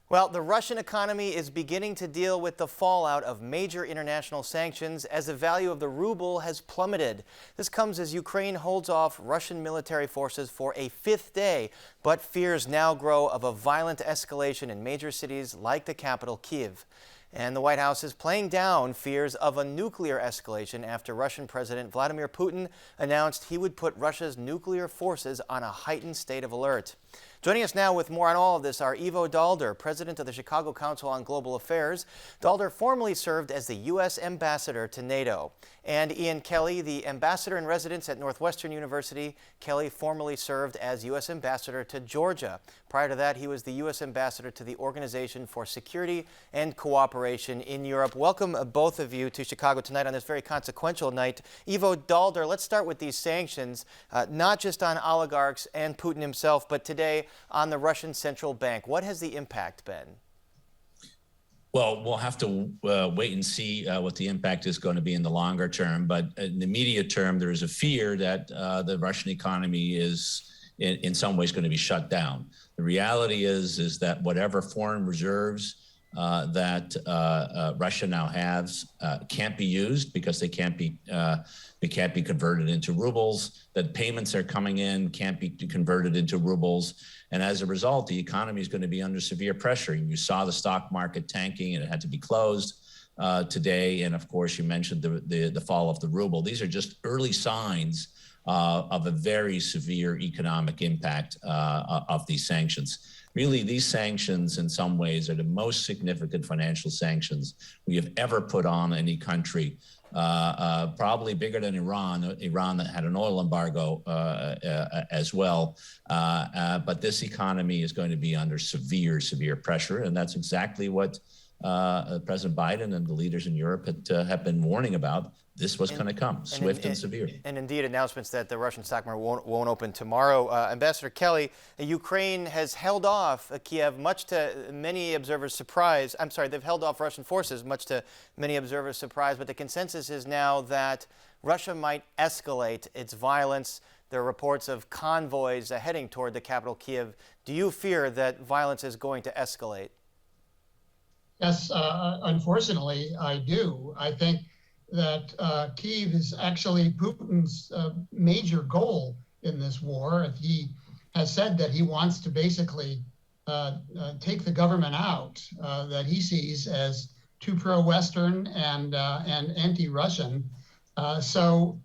Well, the Russian economy is beginning to deal with the fallout of major international sanctions as the value of the ruble has plummeted. This comes as Ukraine holds off Russian military forces for a fifth day, but fears now grow of a violent escalation in major cities like the capital, Kiev. And the White House is playing down fears of a nuclear escalation after Russian President Vladimir Putin announced he would put Russia's nuclear forces on a heightened state of alert. Joining us now with more on all of this are Ivo Daalder, president of the Chicago Council on Global Affairs. Daalder formerly served as the U.S. ambassador to NATO. And Ian Kelly, the ambassador in residence at Northwestern University. Kelly formerly served as U.S. ambassador to Georgia. Prior to that, he was the U.S. ambassador to the Organization for Security and Cooperation in Europe. Welcome, both of you, to Chicago tonight on this very consequential night. Ivo Daalder, let's start with these sanctions, not just on oligarchs and Putin himself, but today on the Russian central bank. What has the impact been? Well, we'll have to wait and see what the impact is going to be in the longer term. But in the immediate term, there is a fear that the Russian economy is in some ways going to be shut down. The reality is that whatever foreign reserves that Russia now has can't be used because they can't be converted into rubles. That payments are coming in can't be converted into rubles, and as a result, the economy is going to be under severe pressure. You saw the stock market tanking, and it had to be closed today. And of course, you mentioned the fall of the ruble. These are just early signs of a very severe economic impact of these sanctions. Really, these sanctions in some ways are the most significant financial sanctions we have ever put on any country, probably bigger than Iran. Iran had an oil embargo as well. But this economy is going to be under severe pressure. And that's exactly what President Biden and the leaders in Europe have been warning about. This was going to come, swift and severe. And indeed, announcements that the Russian stock market won't open tomorrow. Ambassador Kelly, Ukraine has held off Kiev, much to many observers' surprise. I'm sorry, they've held off Russian forces, much to many observers' surprise. But the consensus is now that Russia might escalate its violence. There are reports of convoys heading toward the capital, Kiev. Do you fear that violence is going to escalate? Yes, unfortunately, I do. I think that Kyiv is actually Putin's major goal in this war. He has said that he wants to basically take the government out that he sees as too pro-Western and anti-Russian. So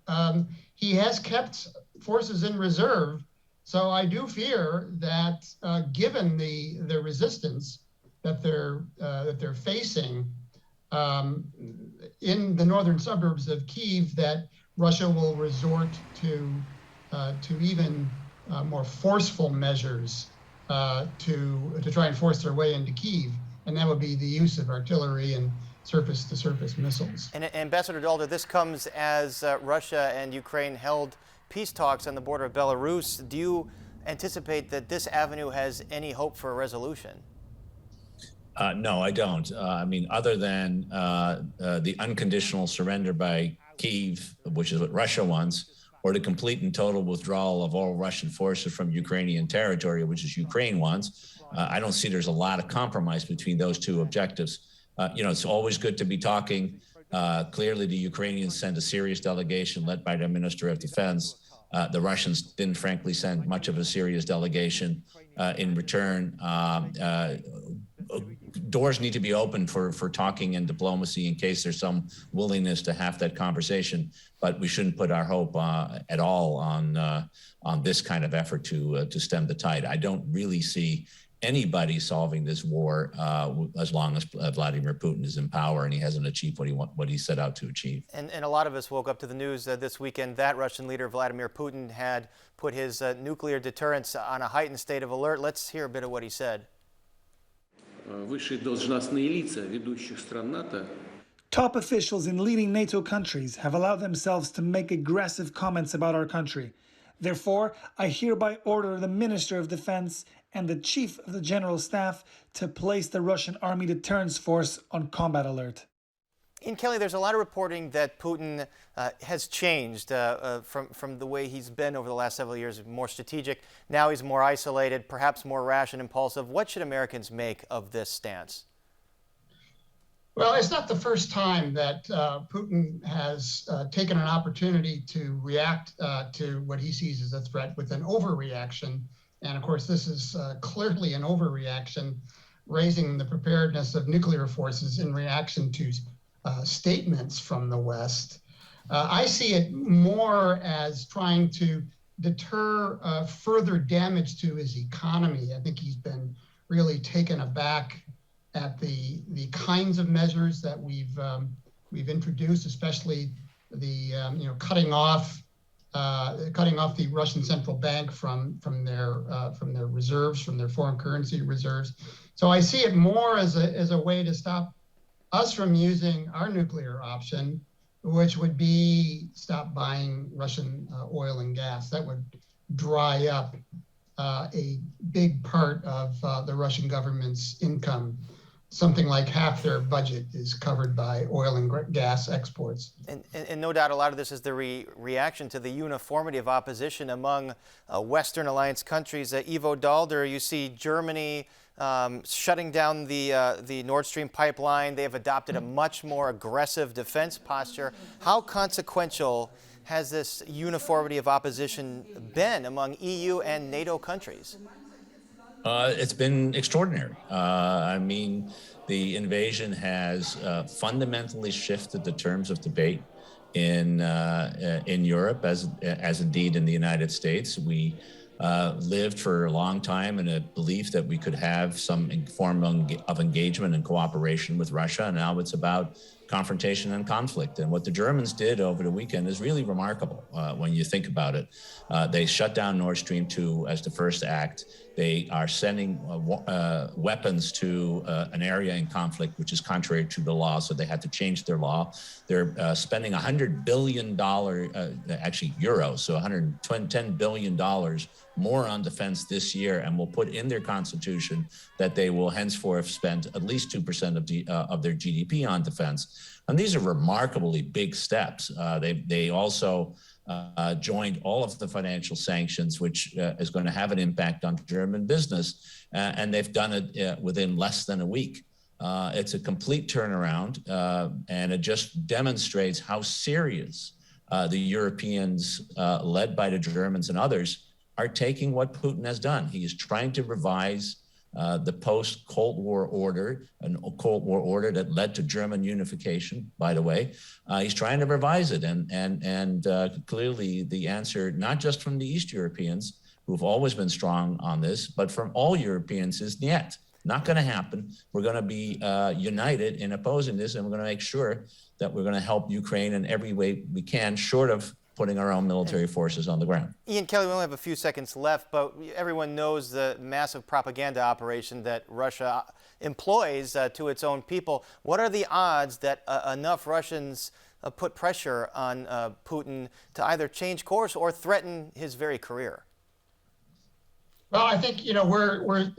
he has kept forces in reserve. So I do fear that given the resistance that they're facing in the northern suburbs of Kyiv, that Russia will resort to even more forceful measures to try and force their way into Kyiv, and that would be the use of artillery and surface-to-surface missiles. And Ambassador Daalder, this comes as Russia and Ukraine held peace talks on the border of Belarus. Do you anticipate that this avenue has any hope for a resolution? No, I don't. I mean, other than the unconditional surrender by Kyiv, which is what Russia wants, or the complete and total withdrawal of all Russian forces from Ukrainian territory, which is Ukraine wants, I don't see there's a lot of compromise between those two objectives. It's always good to be talking. Clearly, the Ukrainians sent a serious delegation led by their Minister of Defense. The Russians didn't, frankly, send much of a serious delegation in return. Doors need to be open for talking and diplomacy in case there's some willingness to have that conversation. But we shouldn't put our hope at all on this kind of effort to stem the tide. I don't really see anybody solving this war as long as Vladimir Putin is in power and he hasn't achieved what he set out to achieve. And a lot of us woke up to the news this weekend that Russian leader Vladimir Putin had put his nuclear deterrence on a heightened state of alert. Let's hear a bit of what he said. Top officials in leading NATO countries have allowed themselves to make aggressive comments about our country. Therefore, I hereby order the Minister of Defense and the Chief of the General Staff to place the Russian Army Deterrence Force on combat alert. Ian Kelly, there's a lot of reporting that Putin has changed from the way he's been over the last several years, more strategic. Now he's more isolated, perhaps more rash and impulsive. What should Americans make of this stance? Well, it's not the first time that Putin has taken an opportunity to react to what he sees as a threat with an overreaction. And of course, this is clearly an overreaction, raising the preparedness of nuclear forces in reaction to statements from the West. I see it more as trying to deter further damage to his economy. I think he's been really taken aback at the kinds of measures that we've introduced, especially the cutting off the Russian central bank from their reserves, from their foreign currency reserves. So I see it more as a way to stop us from using our nuclear option, which would be stop buying Russian oil and gas. That would dry up a big part of the Russian government's income. Something like half their budget is covered by oil and gas exports. And no doubt a lot of this is the reaction to the uniformity of opposition among Western alliance countries. Ivo Dalder, you see Germany shutting down the Nord Stream pipeline. They have adopted a much more aggressive defense posture. How consequential has this uniformity of opposition been among EU and NATO countries? It's been extraordinary. I mean, the invasion has fundamentally shifted the terms of debate in Europe, as indeed in the United States. We lived for a long time in a belief that we could have some form of engagement and cooperation with Russia, and now it's about confrontation and conflict. And what the Germans did over the weekend is really remarkable when you think about it. They shut down Nord Stream 2 as the first act. They are sending weapons to an area in conflict which is contrary to the law, so they had to change their law. They're spending $100 billion, actually euros, so $110 billion more on defense this year, and will put in their constitution that they will henceforth spend at least 2% of their GDP on defense. And these are remarkably big steps. They also joined all of the financial sanctions, which is going to have an impact on German business, and they've done it within less than a week. It's a complete turnaround, and it just demonstrates how serious the Europeans, led by the Germans and others, are taking what Putin has done. He is trying to revise the post-Cold War order, a Cold War order that led to German unification, by the way. He's trying to revise it, and clearly the answer, not just from the East Europeans, who've always been strong on this, but from all Europeans is yet. Not going to happen. We're going to be united in opposing this, and we're going to make sure that we're going to help Ukraine in every way we can, short of putting our own military forces on the ground. Ian Kelly, we only have a few seconds left, but everyone knows the massive propaganda operation that Russia employs to its own people. What are the odds that enough Russians put pressure on Putin to either change course or threaten his very career? Well, I think,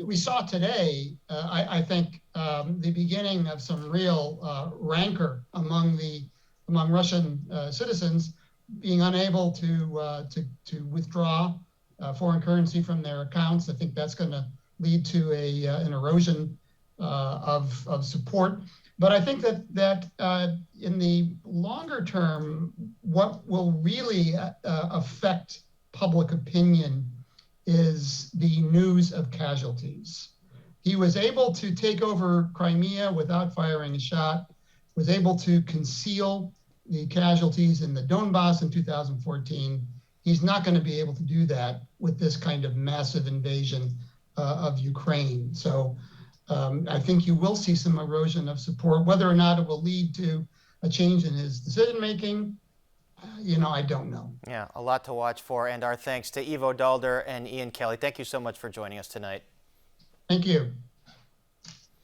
we saw today, I think, the beginning of some real rancor among Russian citizens being unable to withdraw foreign currency from their accounts. I think that's going to lead to an erosion of support. But I think that in the longer term, what will really affect public opinion is the news of casualties. He was able to take over Crimea without firing a shot, was able to conceal the casualties in the Donbass in 2014. He's not going to be able to do that with this kind of massive invasion of Ukraine. So I think you will see some erosion of support. Whether or not it will lead to a change in his decision-making, I don't know. Yeah, a lot to watch for. And our thanks to Ivo Dalder and Ian Kelly. Thank you so much for joining us tonight. Thank you.